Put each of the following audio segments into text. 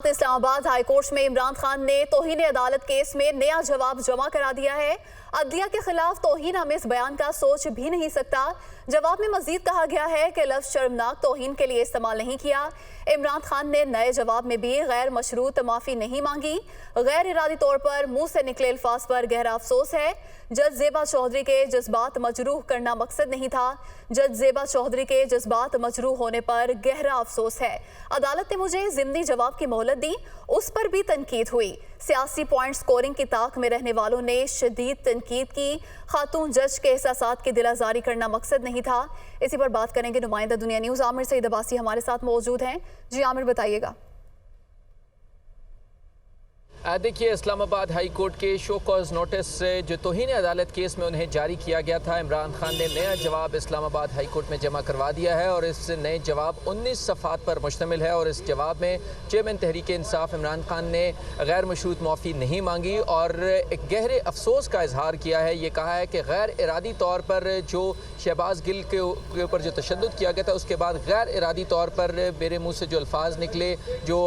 Islamabad high court में इमरान खान ने तौहीन अदालत केस में नया जवाब जमा करा दिया है। अदलिया के खिलाफ तौहीन आमेज बयान का सोच भी नहीं सकता। जवाब में मजीद कहा गया है कि लफ्ज शर्मनाक तौहीन के लिए इस्तेमाल नहीं किया। इमरान खान ने नए जवाब में भी गैर मशरूत माफी नहीं मांगी। गैर इरादी तौर पर मुंह से निकले अल्फाज पर गहरा अफसोस है। जज ज़ेबा चौधरी के जज्बात मजरूह करना मकसद नहीं था। जज ज़ेबा चौधरी के जज्बात मजरूह होने पर गहरा अफसोस है। अदालत ने मुझे ज़िमनी जवाब की मोहलत दी, उस पर भी तनकीद हुई। सियासी पॉइंट स्कोरिंग की ताक में रहने वालों ने शदीद तनकीद की। खातून जज के एहसासात की दिलाजारी करना मकसद नहीं था। इसी पर बात करेंगे नुमाइंदा दुनिया न्यूज़ आमिर सईद अब्बासी हमारे साथ मौजूद हैं। जी आमिर, बताइएगा। देखिए, इस्लामाबाद हाई कोर्ट के शो कॉज नोटिस जो तौहीन अदालत केस में उन्हें जारी किया गया था, इमरान खान ने नया जवाब इस्लामाबाद हाई कोर्ट में जमा करवा दिया है और इस नए जवाब 19 सफ़ात पर मुश्तमिल है। और इस जवाब में चेयरमैन तहरीक इंसाफ इमरान खान ने गैर मशरूत माफ़ी नहीं मांगी और एक गहरे अफसोस का इजहार किया है। ये कहा है कि गैर इरादी तौर पर जो शहबाज गिल के ऊपर जो तशद्दुद किया गया था, उसके बाद गैर इरादी तौर पर मेरे मुँह से जो अल्फाज निकले जो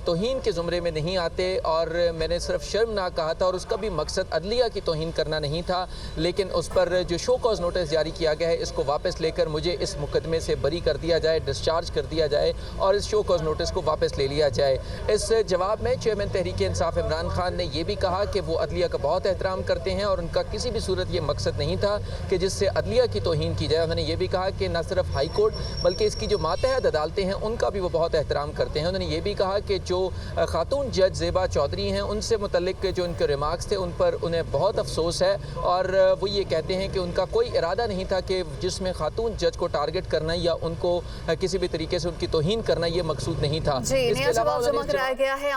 तौहीन के ज़ुमरे में नहीं आते और मैंने सिर्फ शर्मनाक कहा था और उसका भी मकसद अदलिया की तौहीन करना नहीं था। लेकिन उस पर जो शो कॉज नोटिस जारी किया गया है, इसको वापस लेकर मुझे इस मुकदमे से बरी कर दिया जाए, डिस्चार्ज कर दिया जाए और इस शो कॉज नोटिस को वापस ले लिया जाए। इस जवाब में चेयरमैन तहरीक इंसाफ इमरान खान ने यह भी कहा कि वो अदलिया का बहुत एहतराम करते हैं और उनका किसी भी सूरत ये मकसद नहीं था कि जिससे अदलिया की तौहीन की जाए। उन्होंने ये भी कहा कि न सिर्फ हाई कोर्ट बल्कि इसकी जो मातहत अदालतें हैं उनका भी वो बहुत एहतराम करते हैं। उन्होंने ये भी कहा कि जो खातून जज ज़ेबा चौधरी हैं उनसे मुतल्लिक जो उनके रिमार्क्स थे उन पर उन्हें बहुत अफसोस है और वो ये कहते हैं कि उनका कोई इरादा नहीं था कि जिसमें खातून जज को टारगेट करना या उनको किसी भी तरीके से उनकी तौहीन करना ये मकसूद नहीं था। जी, नया जवाब जमा कराया गया है।